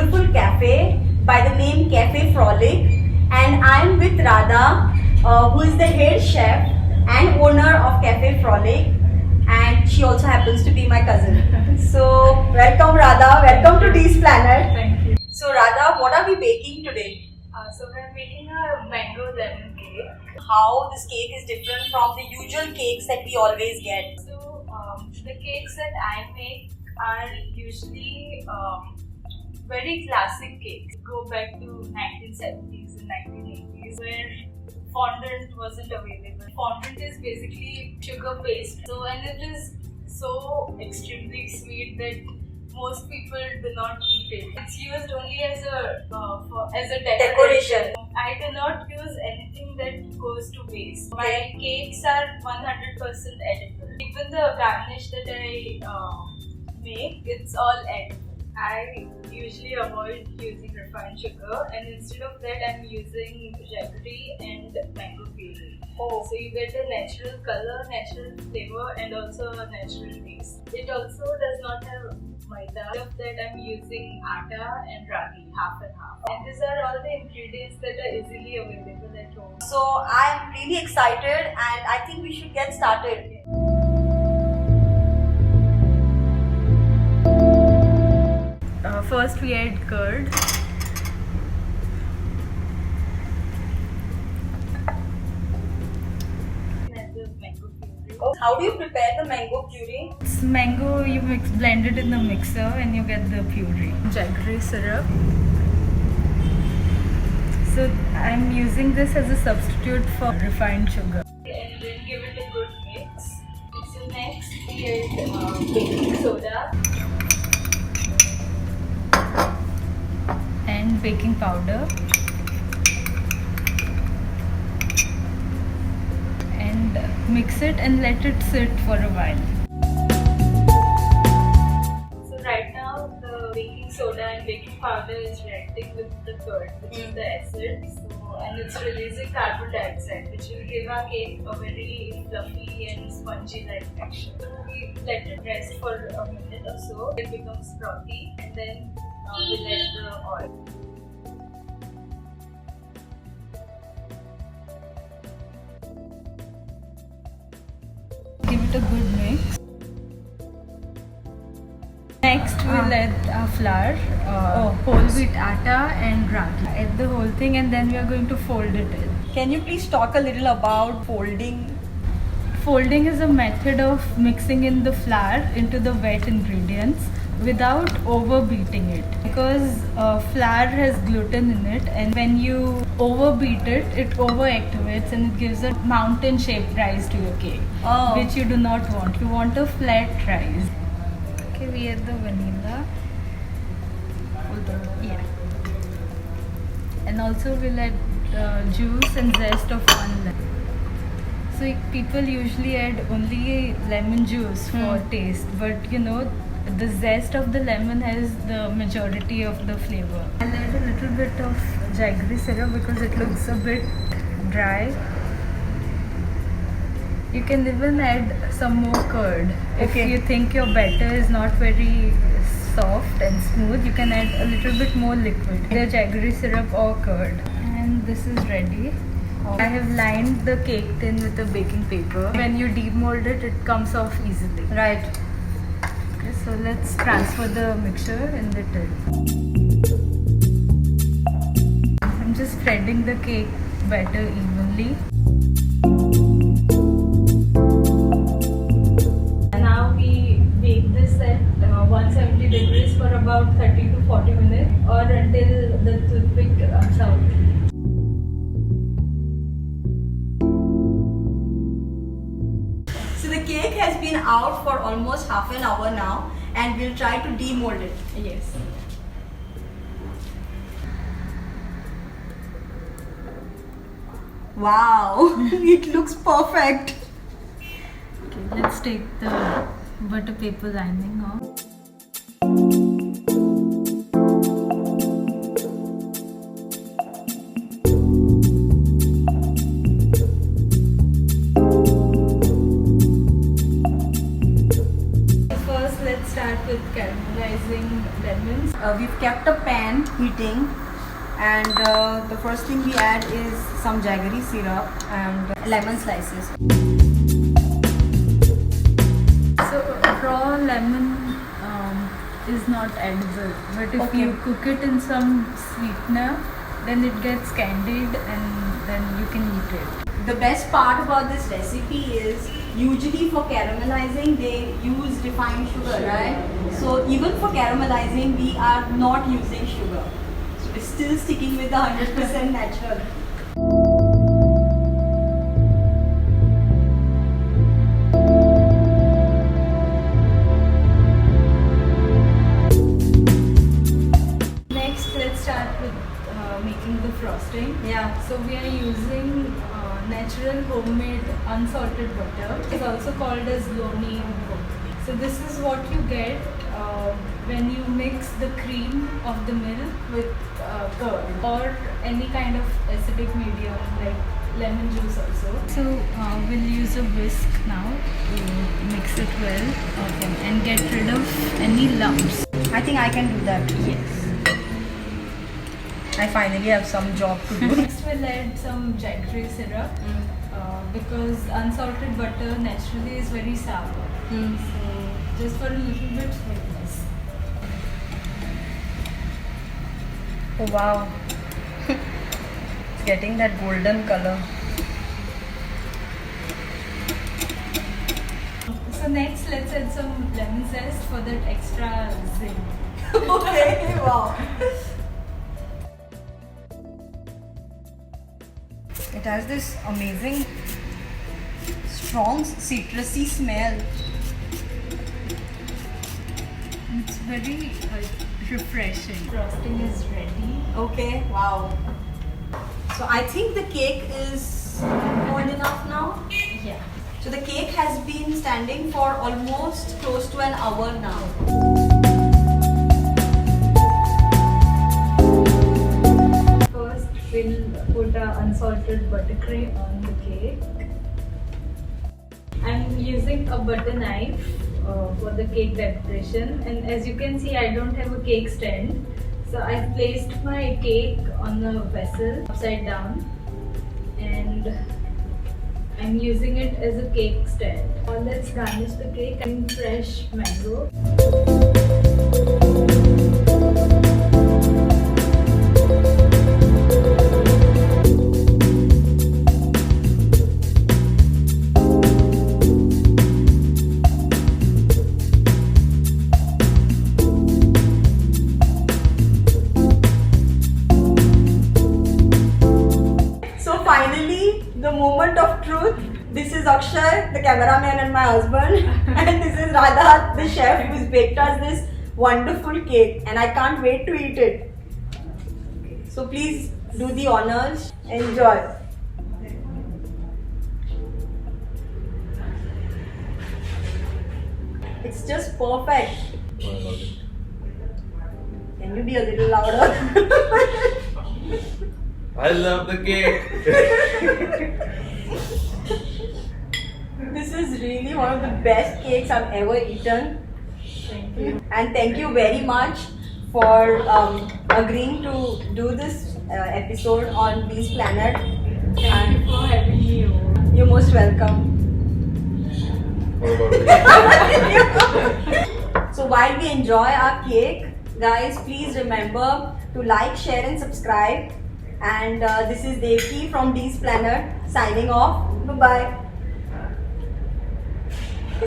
beautiful cafe by the name Cafe Frolic, and I'm with Radha, who is the head chef and owner of Cafe Frolic, and she also happens to be my cousin. So welcome Radha, welcome to Dee's Planet. Thank you. So Radha, what are we baking today? So we're making a mango lemon cake. How this cake is different from the usual cakes that we always get? So the cakes that I make are usually very classic cakes. Go back to 1970s and 1980s where fondant wasn't available. Fondant is basically sugar paste. So and it is so extremely sweet that most people do not eat it. It's used only as a decoration. I do not use anything that goes to waste. My cakes are 100% edible. Even the garnish that I make, it's all edible. I usually avoid using refined sugar, and instead of that I'm using jaggery and mango puree. So you get a natural color, natural flavor, and also a natural taste. It also does not have maida. Instead of that I'm using atta and ragi, half and half. And these are all the ingredients that are easily available at home. So I am really excited, and I think we should get started. First we add curd. How do you prepare the mango puree? It's mango, you blend it in the mixer and you get the puree. Jaggery syrup. So I'm using this as a substitute for refined sugar. And then give it a good mix. So next we add baking soda and baking powder. Mix it and let it sit for a while. So right now the baking soda and baking powder is reacting with the curd, which is the acid, and it's releasing carbon dioxide, which will give our cake a very fluffy and spongy like texture. So we let it rest for a minute or so. It becomes frothy, and then we let the oil. Give it a good mix. Next we'll add our flour, whole wheat atta and ragi. Add the whole thing and then we are going to fold it in. Can you please talk a little about folding? Folding is a method of mixing in the flour into the wet ingredients without overbeating it, because flour has gluten in it, and when you overbeat it, it overactivates and it gives a mountain shaped rise to your cake, which you do not want. You want a flat rise. Okay, we add the vanilla. Yeah. And also we'll add juice and zest of one lemon. So people usually add only lemon juice for taste, but you know, the zest of the lemon has the majority of the flavor. I'll add a little bit of jaggery syrup because it looks a bit dry. You can even add some more curd. If you think your batter is not very soft and smooth, you can add a little bit more liquid, either jaggery syrup or curd. And this is ready. I have lined the cake tin with a baking paper. When you demold it, it comes off easily. Right. Okay, so let's transfer the mixture in the tin. I'm just spreading the cake batter evenly. Now we bake this at 170 degrees for about 30 to 40 minutes, or until the toothpick comes out. So the cake has been out for almost half an hour now, and we'll try to demold it. Yes. Wow, it looks perfect. Okay, let's take the butter paper lining off. First, let's start with caramelizing lemons. We've kept got a pan heating, and the first thing we add is some jaggery syrup and lemon slices. So raw lemon is not edible, but if Okay. you cook it in some sweetener, then it gets candied and then you can eat it. The best part about this recipe is usually for caramelizing they use refined sugar, right? So even for caramelizing we are not using sugar. So we're still sticking with the 100% natural. Next, let's start with making the frosting. Yeah. So we are using natural homemade unsalted butter. It's also called as loni. So this is what you get when you mix the cream of the milk with curd or any kind of acidic medium like lemon juice also. So we'll use a whisk now to mix it well and get rid of any lumps. I think I can do that. Yes. I finally have some job to do. Next we'll add some jaggery syrup because unsalted butter naturally is very sour. So just for a little bit sweetness. Oh wow. It's getting that golden color. So next let's add some lemon zest for that extra zing. Okay, wow. It has this amazing strong citrusy smell. It's very refreshing. Frosting is ready. Okay, wow. So I think the cake is cold enough now. Yeah. So the cake has been standing for almost close to an hour now. First we'll put unsalted buttercream on the cake. I'm using a butter knife for the cake decoration, and as you can see I don't have a cake stand, so I've placed my cake on a vessel upside down and I'm using it as a cake stand. Now let's garnish the cake with fresh mango. Finally, the moment of truth. This is Akshay, the cameraman and my husband, and this is Radha, the chef, who's baked us this wonderful cake, and I can't wait to eat it. So please do the honors. Enjoy. It's just perfect. Can you be a little louder? I love the cake. This is really one of the best cakes I've ever eaten. Thank you. And thank you very much for agreeing to do this episode on Bees Planet. Thank you for having me over. You're most welcome. What about me? So while we enjoy our cake, guys, please remember to like, share and subscribe. And this is Devki from Bees Planet signing off. Bye-bye.